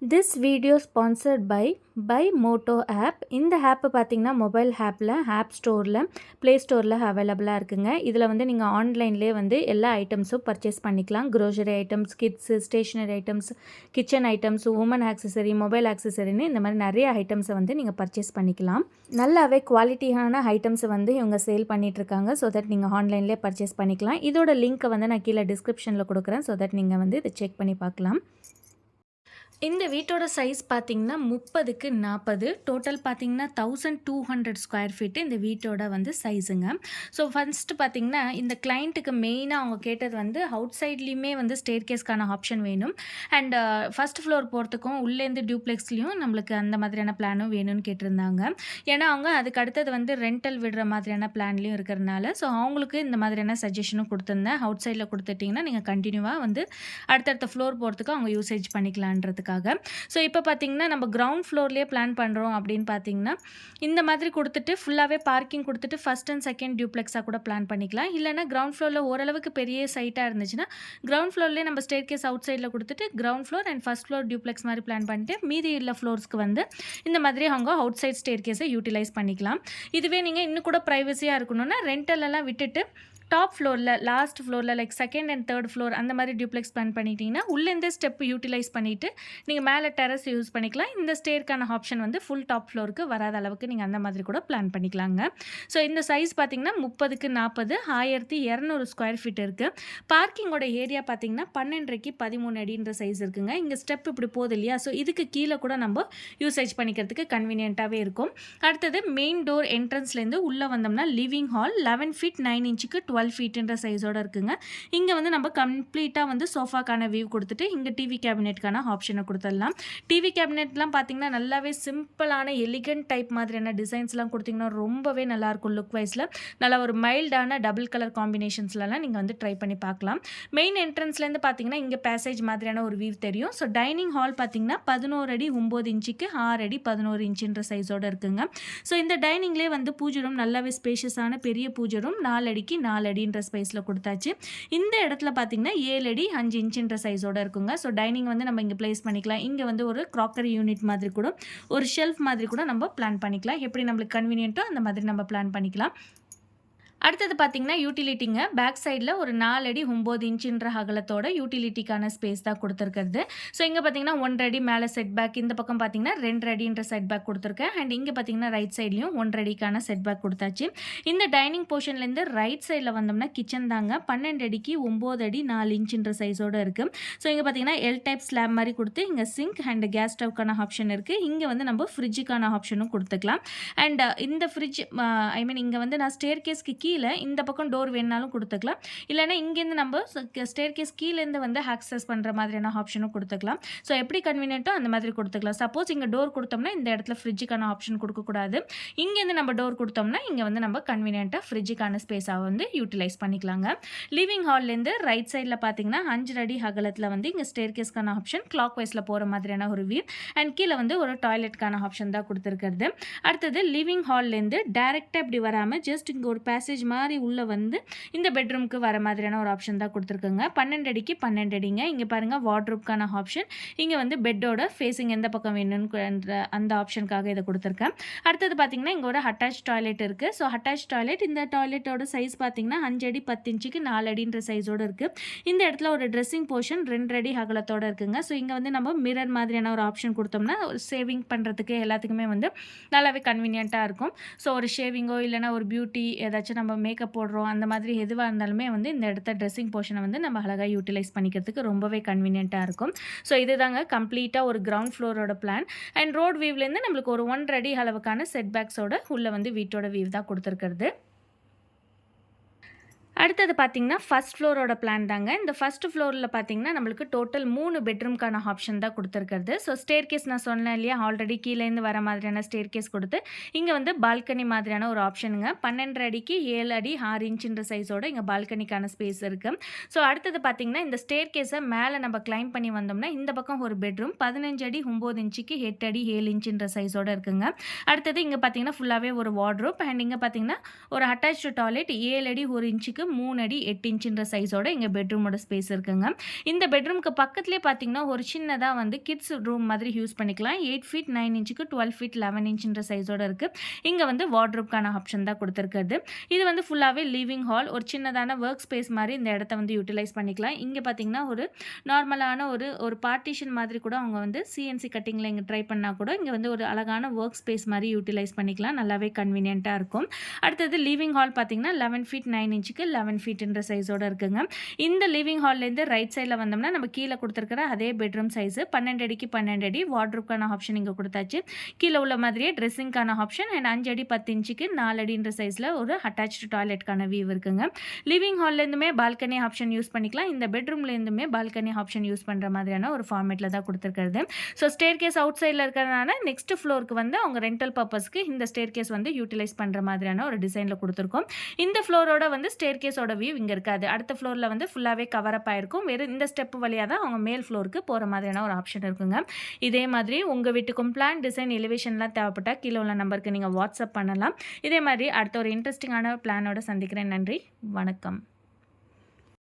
This video sponsored by Moto app. இந்த app பார்த்தீங்கன்னா mobile ஆப்பில் ஆப் ஸ்டோரில் ப்ளே ஸ்டோரில் அவைலபிளாக இருக்குங்க. இதில் வந்து நீங்கள் ஆன்லைன்லேயே வந்து எல்லா ஐட்டம்ஸும் பர்ச்சேஸ் பண்ணிக்கலாம். Grocery items, kids, stationery items, kitchen items, women accessory, mobile ஆக்சசரின்னு இந்த மாதிரி நிறைய ஐட்டம்ஸை வந்து நீங்கள் பர்ச்சேஸ் பண்ணிக்கலாம். நல்லாவே குவாலிட்டியான ஐட்டம்ஸை வந்து இவங்க சேல் பண்ணிகிட்ருக்காங்க. ஸோ தட் நீங்கள் ஆன்லைன்லேயே பர்ச்சேஸ் பண்ணிக்கலாம். இதோட லிங்க்கை வந்து நான் கீழே டிஸ்கிரிப்ஷனில் கொடுக்குறேன். ஸோ தட் நீங்கள் வந்து இதை செக் பண்ணி பார்க்கலாம். இந்த வீட்டோட சைஸ் பார்த்தீங்கன்னா 30க்கு 40. டோட்டல் பார்த்தீங்கன்னா 1200 ஸ்கொயர் ஃபீட்டு இந்த வீட்டோட வந்து சைஸுங்க. ஸோ ஃபர்ஸ்ட்டு பார்த்தீங்கன்னா இந்த கிளைண்ட்டுக்கு மெயினாக அவங்க கேட்டது வந்து அவுட் சைட்லேயுமே வந்து ஸ்டேர் கேஸ்க்கான ஆப்ஷன் வேணும். அண்ட் ஃபஸ்ட் ஃப்ளோர் போகிறதுக்கும் உள்ளேருந்து டியூப்ளெக்ஸ்லேயும் நம்மளுக்கு அந்த மாதிரியான பிளானும் வேணும்னு கேட்டிருந்தாங்க. ஏன்னா அவங்க அதுக்கு அடுத்தது வந்து ரெண்டல் விடுற மாதிரியான பிளான்லேயும் இருக்கிறதுனால ஸோ அவங்களுக்கு இந்த மாதிரியான சஜஷனும் கொடுத்துருந்தேன். அவுட் சைடில் கொடுத்துட்டிங்கன்னா நீங்கள் கண்டினியூவாக வந்து அடுத்தடுத்த ஃப்ளோர் போகிறதுக்கு அவங்க யூசேஜ் பண்ணிக்கலான்றதுக்கு. ஸோ இப்போ பார்த்தீங்கன்னா நம்ம கிரவுண்ட் ஃப்ளோர்லேயே பிளான் பண்ணுறோம் அப்படின்னு பார்த்தீங்கன்னா இந்த மாதிரி கொடுத்துட்டு ஃபுல்லாகவே பார்க்கிங் கொடுத்துட்டு ஃபஸ்ட் அண்ட் செகண்ட் டியூப்ளெக்ஸாக கூட பிளான் பண்ணிக்கலாம். இல்லைனா கிரவுண்ட் ஃப்ளோரில் ஓரளவுக்கு பெரிய சைட்டாக இருந்துச்சுன்னா கிரவுண்ட் ஃப்ளோர்லேயே நம்ம ஸ்டேர் கேஸ் அவுட் சைடில் கொடுத்துட்டு ground floor and first floor duplex மாதிரி பிளான் பண்ணிட்டு மீதி உள்ள ஃப்ளோர்ஸ்க்கு வந்து இந்த மாதிரி அவங்க அவுட் சைட் ஸ்டேர் கேஸை யூட்டிலைஸ் பண்ணிக்கலாம். இதுவே நீங்கள் இன்னும் கூட ப்ரைவசியாக இருக்கணும்னா ரெண்டலெல்லாம் விட்டுட்டு டாப் ஃப்ளோரில் லாஸ்ட் ஃப்ளோரில் like second and third floor அந்த மாதிரி டியூப்ளெக்ஸ் பிளான் பண்ணிட்டீங்கன்னா உள்ளேருந்தே ஸ்டெப் யூட்டிலைஸ் பண்ணிவிட்டு நீங்கள் மேலே டெரஸ் யூஸ் பண்ணிக்கலாம். இந்த ஸ்டேருக்கான ஆப்ஷன் வந்து ஃபுல் டாப் ஃப்ளோருக்கு வராத அளவுக்கு நீங்கள் அந்த மாதிரி கூட பிளான் பண்ணிக்கலாங்க. ஸோ இந்த சைஸ் பார்த்தீங்கன்னா 30க்கு 40 1200 ஸ்கொயர் ஃபீட் இருக்குது. பார்க்கிங்கோட ஏரியா பார்த்தீங்கன்னா 12க்கு 13 அடின்ற சைஸ் இருக்குங்க. இங்கே ஸ்டெப் இப்படி போகுது இல்லையா, ஸோ இதுக்கு கீழே கூட நம்ம யூசேஜ் பண்ணிக்கிறதுக்கு கன்வீனியண்ட்டாகவே இருக்கும். அடுத்தது மெயின் டோர் என்ட்ரன்ஸ்லேருந்து உள்ளே வந்தோம்னா லிவிங் ஹால் 11 ஃபீட் 9 இன்ச்சுக்கு 12 ஃபீட்டுன்ற சைஸோடு இருக்குங்க. இங்கே வந்து நம்ம கம்ப்ளீட்டாக வந்து சோஃபாக்கான வியூ கொடுத்துட்டு இங்கே டிவி கேபினெட்கான ஆப்ஷனை கொடுத்துடலாம். டிவி கேபினெட்லாம் பார்த்தீங்கன்னா நல்லாவே சிம்பிளான எலிகன்ட் டைப் மாதிரியான டிசைன்ஸ்லாம் கொடுத்திங்கன்னா ரொம்பவே நல்லாயிருக்கும். லுக் வைஸில் நல்லா ஒரு மைல்டான டபுள் கலர் காம்பினேஷன்ஸ்லாம் நீங்கள் வந்து ட்ரை பண்ணி பார்க்கலாம். மெயின் என்ட்ரன்ஸ்லேருந்து பார்த்தீங்கன்னா இங்கே பேசேஜ் மாதிரியான ஒரு வியூ தெரியும். ஸோ டைனிங் ஹால் பார்த்தீங்கன்னா 11 அடி 9 இன்ச்சுக்கு 6 அடி 11 இன்ச்சுன்ற சைஸோடு இருக்குங்க. ஸோ இந்த டைனிங்லேயே வந்து பூஜை ரூம் நல்லாவே ஸ்பேஷியஸான பெரிய பூஜை ரூம் 4 அடிக்கு 4 அடின்ற ஸ்பேஸில் கொடுத்தாச்சு. இந்த இடத்துல பார்த்தீங்கன்னா 7 அடி 5 இன்ச்சுன்ற சைஸோடு இருக்குங்க. ஸோ டைனிங் வந்து நம்ம இங்கே பிளேஸ் பண்ணிக்கலாம். இங்கே வந்து ஒரு க்ராக்கரி யூனிட் மாதிரி கூட ஒரு ஷெல்ஃப் மாதிரி கூட நம்ம பிளான் பண்ணிக்கலாம். எப்படி நம்மளுக்கு கன்வீனியன்ட்டோ அந்த மாதிரி நம்ம பிளான் பண்ணிக்கலாம். அடுத்தது பார்த்தீங்கன்னா யூட்டிலிட்டிங்க. பேக் சைடில் ஒரு 4 அடி 9 இன்ச்சுன்ற அகலத்தோட யூட்டிலிட்டிக்கான ஸ்பேஸ் தான் கொடுத்துருக்கிறது. ஸோ இங்கே பார்த்தீங்கன்னா 1 அடி மேலே செட் பேக், இந்த பக்கம் பார்த்தீங்கன்னா 2 அடின்ற செட் பேக் கொடுத்துருக்கேன். அண்ட் இங்கே பார்த்தீங்கன்னா ரைட் சைட்லையும் 1 அடிக்கான செட் பேக் கொடுத்தாச்சு. இந்த டைனிங் போர்ஷன்லேருந்து ரைட் சைடில் வந்தோம்னா கிச்சன் தாங்க. 12 அடிக்கு 9 அடி 4 இன்ச்சுன்ற சைஸோடு இருக்குது. ஸோ இங்கே பார்த்தீங்கன்னா எல் டைப் ஸ்லாப் மாதிரி கொடுத்து இங்கே சிங்க் அண்ட் கேஸ் ஸ்டவ்க்கான ஆப்ஷன் இருக்குது. இங்கே வந்து நம்ம ஃப்ரிட்ஜுக்கான ஆப்ஷனும் கொடுத்துக்கலாம். அண்ட் இந்த ஃப்ரிட்ஜ் இங்கே வந்து நான் ஸ்டேர் கேஸ்க்கு கீழே இந்த பக்கம் டோர் வேணாலும் கொடுத்துக்கலாம். இல்லைனா இங்கேருந்து நம்ம ஸ்டேர் கேஸ் கீழேருந்து வந்து ஆக்சஸ் பண்ணுற மாதிரியான ஆப்ஷனும் கொடுத்துக்கலாம். ஸோ எப்படி கன்வீனியன்ட்டோ அந்த மாதிரி கொடுத்துக்கலாம். சப்போஸ் இங்கே டோர் கொடுத்தோம்னா இந்த இடத்துல ஃப்ரிட்ஜுக்கான ஆப்ஷன் கொடுக்கக்கூடாது. இங்கேருந்து நம்ம டோர் கொடுத்தோம்னா இங்கே வந்து நம்ம கன்வீனியன்ட்டாக ஃப்ரிட்ஜுக்கான ஸ்பேஸாக வந்து யூட்டிலைஸ் பண்ணிக்கலாங்க. லிவிங் ஹால்லேருந்து ரைட் சைடில் பார்த்தீங்கன்னா 5 அடி அகலத்தில் வந்து இங்கே ஸ்டேர் கேஸ்க்கான ஆப்ஷன் கிளாக் வைஸில் போகிற மாதிரியான ஒரு வியூ அண்ட் கீழே வந்து ஒரு டாய்லெட்கான ஆப்ஷன் தான் கொடுத்துருக்கிறது. அடுத்தது லிவிங் ஹால்லேருந்து டேரெக்டாக இப்படி வராமல் ஜஸ்ட் இங்கே ஒரு பேசேஜ் மாதிரி உள்ளே வந்து இந்த பெட்ரூமுக்கு வர மாதிரியான ஒரு ஆப்ஷன் தான் கொடுத்துருக்குங்க. 12 அடிக்கு 12 அடிங்க. இங்கே பாருங்கள் வார்ட்ரூப்கான ஆப்ஷன். இங்கே வந்து பெட்டோட ஃபேஸிங் எந்த பக்கம் வேணும்னு அந்த ஆப்ஷனுக்காக இதை கொடுத்துருக்கேன். அடுத்தது பார்த்தீங்கன்னா இங்கே ஒரு அட்டாச் டாய்லெட் இருக்குது. ஸோ அட்டாச் டாய்லெட், இந்த டாய்லெட்டோட சைஸ் பார்த்தீங்கன்னா 5 அடி 10 இன்ச்சுக்கு 4 அடின்ற சைஸோடு இருக்குது. இந்த இடத்துல ஒரு ட்ரெஸ்ஸிங் போர்ஷன் 2 அடி அகலத்தோடு இருக்குங்க. ஸோ இங்கே வந்து நம்ம மிரர் மாதிரியான ஒரு ஆப்ஷன் கொடுத்தோம்னா சேவிங் பண்ணுறதுக்கு எல்லாத்துக்குமே வந்து நல்லாவே கன்வீனியண்ட்டாக இருக்கும். ஸோ ஒரு ஷேவிங்கோ இல்லைனா ஒரு பியூட்டி ஏதாச்சும் நம்ம மேக்கப் போடுறோம் அந்த மாதிரி எதுவாக இருந்தாலுமே வந்து இந்த இடத்த ட்ரெஸ்ஸிங் போர்ஷனை வந்து நம்ம அழகாக யூட்டிலைஸ் பண்ணிக்கிறதுக்கு ரொம்பவே கன்வீனியண்ட்டாக இருக்கும். ஸோ இதுதாங்க கம்ப்ளீட்டாக ஒரு கிரவுண்ட் ஃப்ளோரோட பிளான். அண்ட் ரோட் வியூவிலேருந்து நம்மளுக்கு ஒரு 1 அடி அளவுக்கான செட் பேக்ஸோட உள்ள வந்து வீட்டோட வியூ தான் கொடுத்துருக்கிறது. அடுத்தது பார்த்தீங்கன்னா ஃபஸ்ட் ஃப்ளோரோட பிளான் தாங்க. இந்த ஃபஸ்ட் ஃப்ளோரில் பார்த்தீங்கன்னா நம்மளுக்கு டோட்டல் 3 பெட்ரூம்க்கான ஆப்ஷன் தான் கொடுத்துருக்கிறது. ஸோ ஸ்டேர் கேஸ் நான் சொன்னேன் இல்லையா, ஆல்ரெடி கீழேருந்து வர மாதிரியான ஸ்டேர் கேஸ் கொடுத்து இங்கே வந்து பால்கனி மாதிரியான ஒரு ஆப்ஷனுங்க. 12 அடிக்கு 7 அடி 6 இன்ச்சுன்ற சைஸோட இங்கே பால்கனிக்கான ஸ்பேஸ் இருக்குது. ஸோ அடுத்தது பார்த்தீங்கன்னா இந்த ஸ்டேர் கேஸை மேலே நம்ம கிளைம் பண்ணி வந்தோம்னா இந்த பக்கம் ஒரு பெட்ரூம் 15 அடி 9 இன்ச்சுக்கு 8 அடி 7 இன்ச்சுன்ற சைஸோட இருக்குங்க. அடுத்தது இங்கே பார்த்தீங்கன்னா ஃபுல்லாகவே ஒரு வார்ட்ரோப் அண்ட் இங்கே பார்த்தீங்கன்னா ஒரு அட்டாச்சு டாய்லெட் 7 அடி 1 இன்ச்சுக்கு 3 அடி 8 இன்ச்சுன்ற சைஸோட எங்கள் பெட்ரூமோட ஸ்பேஸ் இருக்குங்க. இந்த பெட்ரூம்க்கு பக்கத்துலேயே பார்த்தீங்கன்னா ஒரு சின்னதாக வந்து கிட்ஸ் ரூம் மாதிரி யூஸ் பண்ணிக்கலாம். 8 ஃபீட் 9 இன்ச்சுக்கு 12 ஃபீட் 11 இன்ச்சுன்ற சைஸோட இருக்குது. இங்கே வந்து வார்ட்ரோப்கான ஆப்ஷன் தான் கொடுத்துருக்குறது. இது வந்து ஃபுல்லாகவே லிவிங் ஹால், ஒரு சின்னதான ஒர்க் ஸ்பேஸ் மாதிரி இந்த இடத்த வந்து யூட்டிலைஸ் பண்ணிக்கலாம். இங்கே பார்த்தீங்கன்னா ஒரு நார்மலான ஒரு பார்ட்டிஷன் மாதிரி கூட அவங்க வந்து சிஎன்சி கட்டிங்கில் இங்கே ட்ரை பண்ணால் கூட இங்கே வந்து ஒரு அழகான ஒர்க் ஸ்பேஸ் மாதிரி யூட்டிலைஸ் பண்ணிக்கலாம். நல்லாவே கன்வீனியண்ட்டாக இருக்கும். அடுத்தது லிவிங் ஹால் பார்த்தீங்கன்னா 11 ஃபீட் 9 இன்ச்சுக்கு 11 ஃபீட்ன்ற சைஸோட இருக்குங்க. இந்த லிவிங் ஹால்லேருந்து ரைட் சைடில் வந்தோம்னா நம்ம கீழே கொடுத்துருக்கிற அதே பெட்ரூம் சைஸு 12 அடிக்கு 12 அடி வார்ட்ரோப்கான ஆப்ஷன் இங்கே கொடுத்தாச்சு. கீழே உள்ள மாதிரியே ட்ரெஸ்ஸிங்கான ஆப்ஷன் அண்ட் 5 அடி 10 இன்ச்சுக்கு 4 அடின்ற சைஸில் ஒரு அட்டாச்சு டாய்லெட்கான வியூ இருக்குங்க. லிவிங் ஹால்லேருந்துமே பால்கனி ஆப்ஷன் யூஸ் பண்ணிக்கலாம். இந்த பெட்ரூம்லேருந்துமே பால்கனி ஆப்ஷன் யூஸ் பண்ணுற மாதிரியான ஒரு ஃபார்மேட்டில் தான் கொடுத்துருக்கிறது. ஸோ ஸ்டேர் கேஸ் அவுட் சைடில் இருக்கிறதுனால நெக்ஸ்ட் ஃப்ளோருக்கு வந்து அவங்க ரெண்டல் பர்பஸ்க்கு இந்த ஸ்டேர் கேஸ் வந்து யூட்டிலைஸ் பண்ணுற மாதிரியான ஒரு டிசைனில் கொடுத்துருக்கோம். இந்த ஃப்ளோரோட வந்து ஸ்டேர் கேஸோட வியூ இங்கே இருக்காது. அடுத்த ஃப்ளோரில் வந்து ஃபுல்லாகவே கவர் அப் ஆயிருக்கும். வெறும் இந்த ஸ்டெப் வழியாக தான் அவங்க மேல் ஃப்ளோருக்கு போகிற மாதிரியான ஒரு ஆப்ஷன் இருக்குங்க. இதே மாதிரி உங்கள் வீட்டுக்கும் பிளான் டிசைன் எலிவேஷன்லாம் தேவைப்பட்டால் கீழே உள்ள நம்பருக்கு நீங்கள் வாட்ஸ்அப் பண்ணலாம். இதே மாதிரி அடுத்த ஒரு இன்ட்ரெஸ்டிங்கான பிளானோட சந்திக்கிறேன். நன்றி, வணக்கம்.